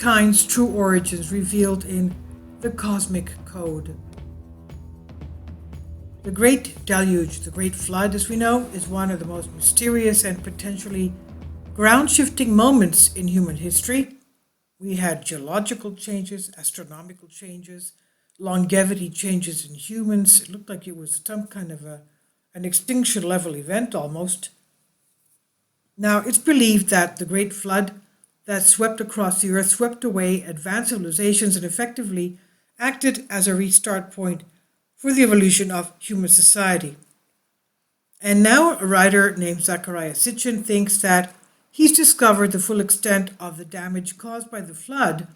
Humankind's true origins revealed in the Cosmic Code. The Great Deluge, the Great Flood, as we know, is one of the most mysterious and potentially ground-shifting moments in human history. We had geological changes, astronomical changes, longevity changes in humans. It looked like it was some kind of an extinction-level event almost. Now, it's believed that the Great Flood that swept across the earth swept away advanced civilizations and effectively acted as a restart point for the evolution of human society. And now a writer named Zecharia Sitchin thinks that he's discovered the full extent of the damage caused by the flood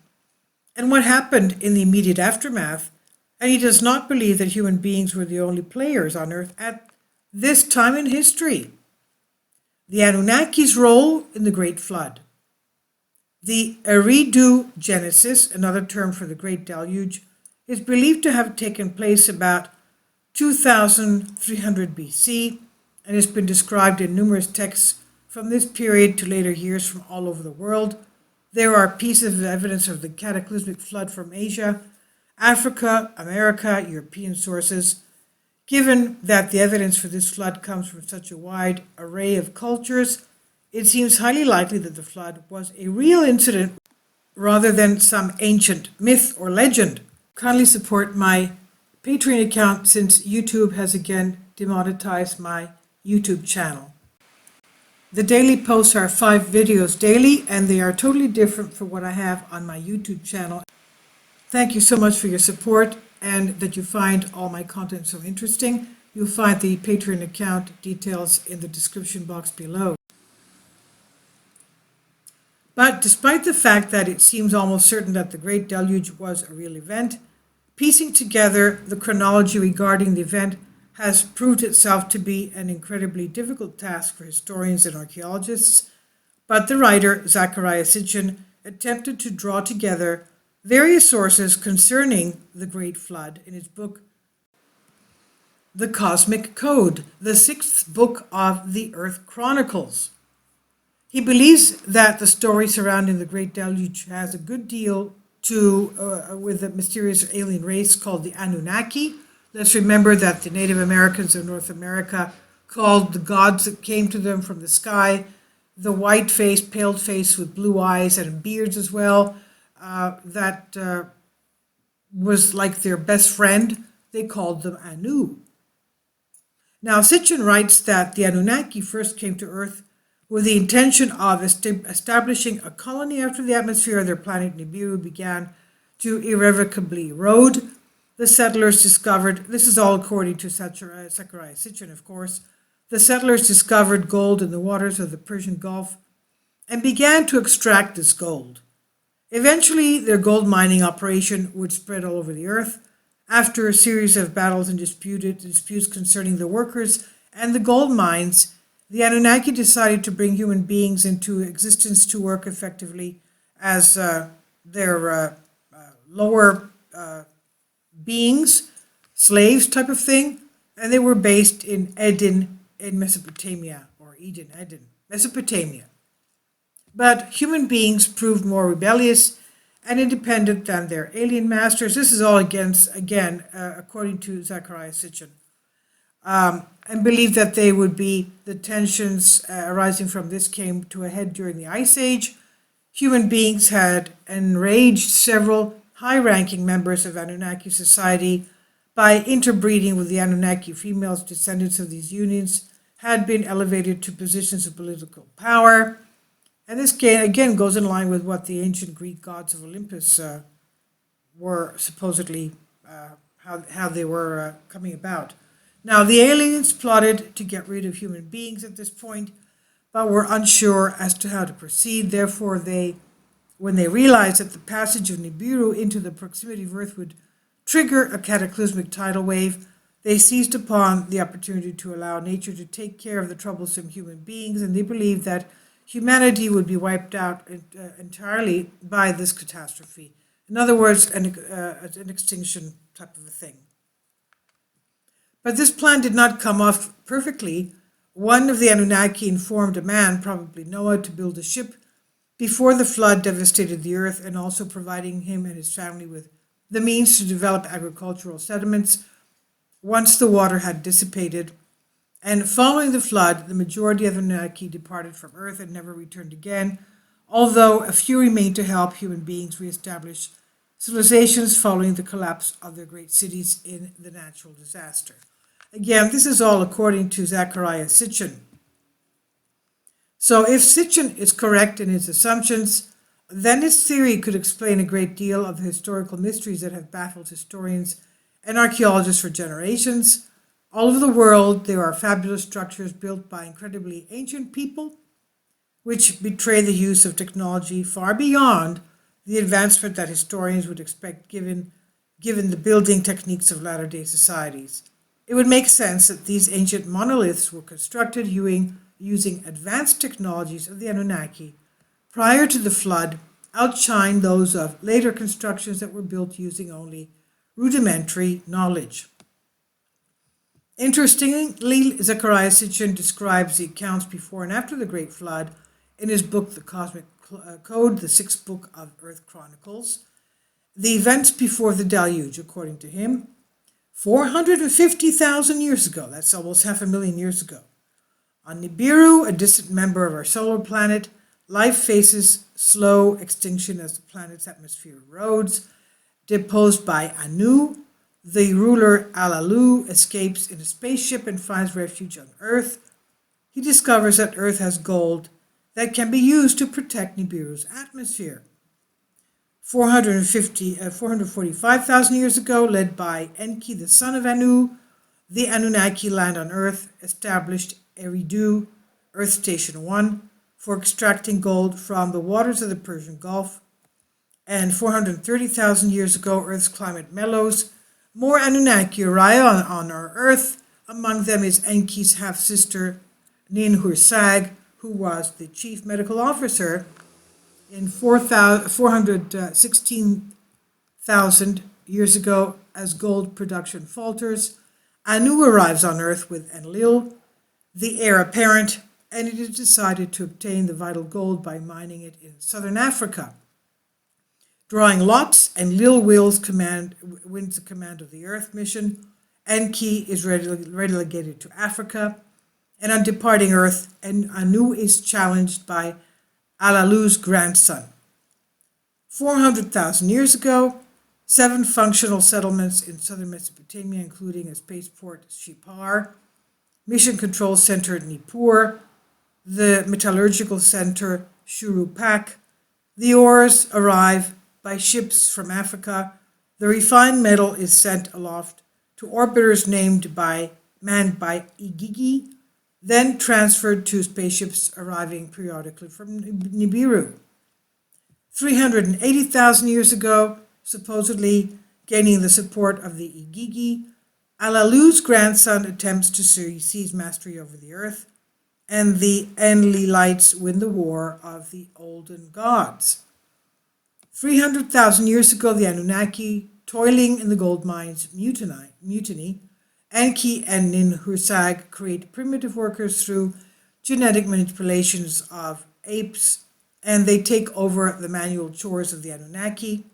and what happened in the immediate aftermath, and he does not believe that human beings were the only players on earth at this time in history. The Anunnaki's role in the Great Flood. The Eridu Genesis, another term for the Great Deluge, is believed to have taken place about 2300 BC and has been described in numerous texts from this period to later years from all over the world. There are pieces of evidence of the cataclysmic flood from Asia, Africa, America, European sources. Given that the evidence for this flood comes from such a wide array of cultures, it seems highly likely that the flood was a real incident rather than some ancient myth or legend. Kindly support my Patreon account since YouTube has again demonetized my YouTube channel. The daily posts are 5 videos daily, and they are totally different from what I have on my YouTube channel. Thank you so much for your support and that you find all my content so interesting. You'll find the Patreon account details in the description box below. But despite the fact that it seems almost certain that the Great Deluge was a real event, piecing together the chronology regarding the event has proved itself to be an incredibly difficult task for historians and archaeologists. But the writer, Zecharia Sitchin, attempted to draw together various sources concerning the Great Flood in his book, The Cosmic Code, the 6th book of the Earth Chronicles. He believes that the story surrounding the Great Deluge has a good deal with a mysterious alien race called the Anunnaki. Let's remember that the Native Americans of North America called the gods that came to them from the sky the white-faced, pale-faced with blue eyes and beards as well, that was like their best friend. They called them Anu. Now, Sitchin writes that the Anunnaki first came to Earth with the intention of establishing a colony after the atmosphere of their planet Nibiru began to irrevocably erode. The settlers discovered, this is all according to Zecharia Sitchin, of course, the settlers discovered gold in the waters of the Persian Gulf and began to extract this gold. Eventually, their gold mining operation would spread all over the earth. After a series of battles and disputes concerning the workers and the gold mines, the Anunnaki decided to bring human beings into existence to work effectively as their lower beings, slaves type of thing, and they were based in Eden in Mesopotamia, or Eden, Mesopotamia. But human beings proved more rebellious and independent than their alien masters. This is all again, according to Zecharia Sitchin. And believed that they would be the tensions arising from this came to a head during the Ice Age. Human beings had enraged several high-ranking members of Anunnaki society by interbreeding with the Anunnaki females. Descendants of these unions had been elevated to positions of political power. And this again goes in line with what the ancient Greek gods of Olympus were supposedly, how they were coming about. Now, the aliens plotted to get rid of human beings at this point, but were unsure as to how to proceed. Therefore, when they realized that the passage of Nibiru into the proximity of Earth would trigger a cataclysmic tidal wave, they seized upon the opportunity to allow nature to take care of the troublesome human beings, and they believed that humanity would be wiped out entirely by this catastrophe. In other words, an extinction type of a thing. But this plan did not come off perfectly. One of the Anunnaki informed a man, probably Noah, to build a ship before the flood devastated the earth, and also providing him and his family with the means to develop agricultural settlements once the water had dissipated. And following the flood, the majority of the Anunnaki departed from earth and never returned again, although a few remained to help human beings reestablish civilizations following the collapse of their great cities in the natural disaster. Again, this is all according to Zecharia Sitchin. So if Sitchin is correct in his assumptions, then his theory could explain a great deal of the historical mysteries that have baffled historians and archaeologists for generations. All over the world, there are fabulous structures built by incredibly ancient people, which betray the use of technology far beyond the advancement that historians would expect given the building techniques of latter-day societies. It would make sense that these ancient monoliths were constructed using advanced technologies of the Anunnaki prior to the flood, outshine those of later constructions that were built using only rudimentary knowledge. Interestingly, Zecharia Sitchin describes the accounts before and after the Great Flood in his book, The Cosmic Code, the sixth book of Earth Chronicles. The events before the deluge, according to him, 450,000 years ago, that's almost 500,000 years ago. On Nibiru, a distant member of our solar planet, life faces slow extinction as the planet's atmosphere erodes. Deposed by Anu, the ruler Alalu escapes in a spaceship and finds refuge on Earth. He discovers that Earth has gold that can be used to protect Nibiru's atmosphere. 445,000 years ago, led by Enki, the son of Anu, the Anunnaki land on Earth, established Eridu, Earth Station 1, for extracting gold from the waters of the Persian Gulf. And 430,000 years ago, Earth's climate mellows. More Anunnaki arrive on our Earth. Among them is Enki's half-sister, Ninhursag, who was the chief medical officer in 416,000 years ago. As gold production falters, Anu arrives on Earth with Enlil, the heir apparent, and it is decided to obtain the vital gold by mining it in southern Africa. Drawing lots, Enlil wins the command of the Earth mission. Enki is relegated to Africa, and on departing Earth, Anu is challenged by Alalu's grandson. 400,000 years ago, 7 functional settlements in southern Mesopotamia, including a spaceport Shipar, mission control center Nippur, the metallurgical center Shurupak. The ores arrive by ships from Africa. The refined metal is sent aloft to orbiters manned by Igigi, then transferred to spaceships arriving periodically from Nibiru. 380,000 years ago, supposedly gaining the support of the Igigi, Alalu's grandson attempts to seize mastery over the Earth, and the Enlilites win the war of the olden gods. 300,000 years ago, the Anunnaki, toiling in the gold mines, mutiny. Enki and Ninhursag create primitive workers through genetic manipulations of apes, and they take over the manual chores of the Anunnaki.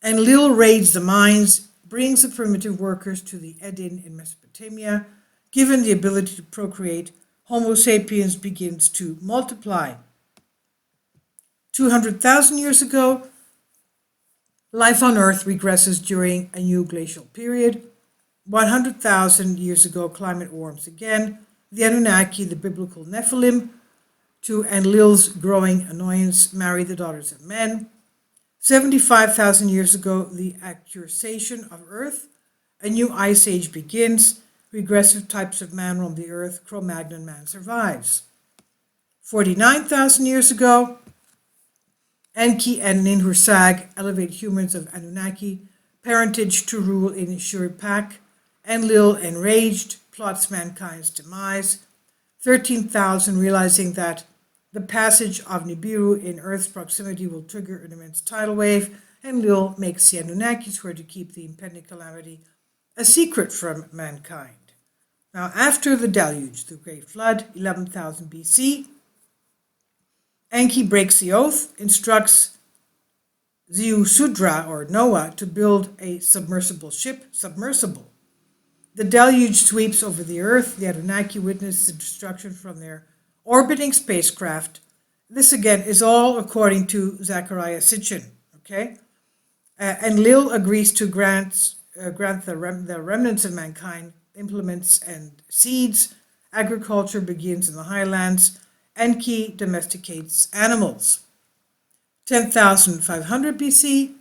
Enlil raids the mines, brings the primitive workers to the Edin in Mesopotamia. Given the ability to procreate, Homo sapiens begins to multiply. 200,000 years ago, life on Earth regresses during a new glacial period. 100,000 years ago, climate warms again. The Anunnaki, the biblical Nephilim, to Enlil's growing annoyance, marry the daughters of men. 75,000 years ago, the accusation of Earth. A new ice age begins. Regressive types of man roam the Earth. Cro-Magnon man survives. 49,000 years ago, Enki and Ninhursag elevate humans of Anunnaki parentage to rule in Shuripak. Enlil, enraged, plots mankind's demise. 13,000, realizing that the passage of Nibiru in Earth's proximity will trigger an immense tidal wave, Enlil makes the Anunnaki swear to keep the impending calamity a secret from mankind. Now, after the deluge, the Great Flood, 11,000 BC, Enki breaks the oath, instructs Zeusudra, or Noah, to build a submersible ship, Submersible. The deluge sweeps over the earth. The Anunnaki witness the destruction from their orbiting spacecraft. This, again, is all according to Zecharia Sitchin, okay? Enlil agrees to grant the remnants of mankind implements and seeds. Agriculture begins in the highlands. Enki domesticates animals. 10,500 BC,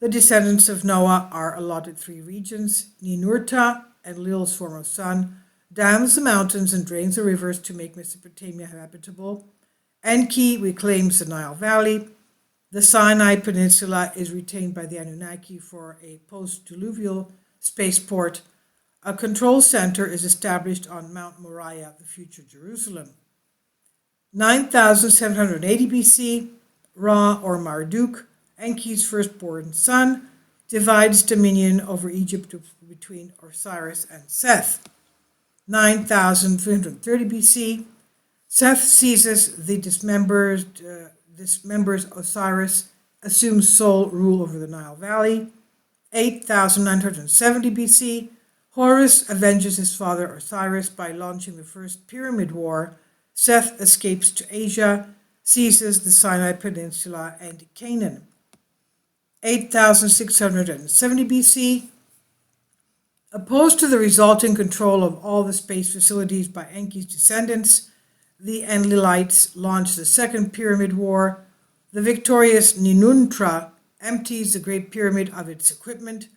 the descendants of Noah are allotted 3 regions. Ninurta, Enlil's former son, dams the mountains and drains the rivers to make Mesopotamia habitable. Enki reclaims the Nile Valley. The Sinai Peninsula is retained by the Anunnaki for a post-diluvial spaceport. A control center is established on Mount Moriah, the future Jerusalem. 9,780 BC, Ra, or Marduk, Enki's firstborn son, divides dominion over Egypt between Osiris and Seth. 9,330 BC, Seth seizes the dismembers Osiris, assumes sole rule over the Nile Valley. 8,970 BC, Horus avenges his father Osiris by launching the first Pyramid War. Seth escapes to Asia, seizes the Sinai Peninsula and Canaan. 8,670 BC, opposed to the resulting control of all the space facilities by Enki's descendants, the Enlilites launch the Second Pyramid War. The victorious Ninuntra empties the Great Pyramid of its equipment.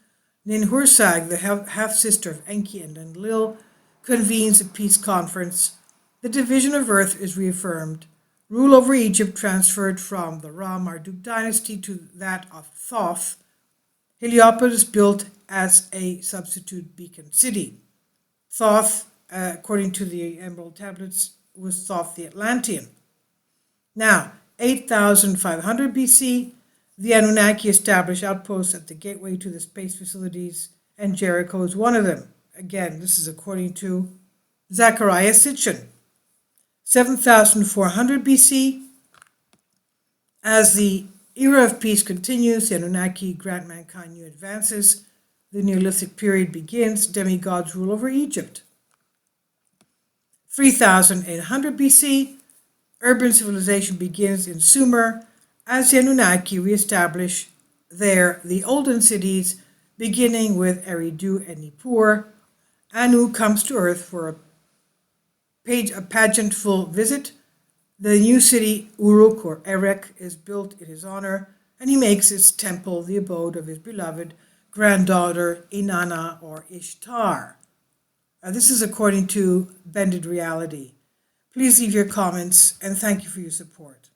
Ninhursag, the half-sister of Enki and Enlil, convenes a peace conference. The division of Earth is reaffirmed. Rule over Egypt transferred from the Ra-Marduk dynasty to that of Thoth. Heliopolis built as a substitute beacon city. Thoth, according to the Emerald Tablets, was Thoth the Atlantean. Now, 8,500 BC, the Anunnaki establish outposts at the gateway to the space facilities, and Jericho is one of them. Again, this is according to Zecharia Sitchin. 7,400 BC, as the era of peace continues, the Anunnaki grant mankind new advances. The Neolithic period begins, demigods rule over Egypt. 3,800 BC, urban civilization begins in Sumer, as the Anunnaki reestablish there the olden cities, beginning with Eridu and Nippur. Anu comes to Earth for a pageantful visit. The new city, Uruk or Erech, is built in his honor, and he makes its temple the abode of his beloved granddaughter, Inanna or Ishtar. This is according to Bended Reality. Please leave your comments, and thank you for your support.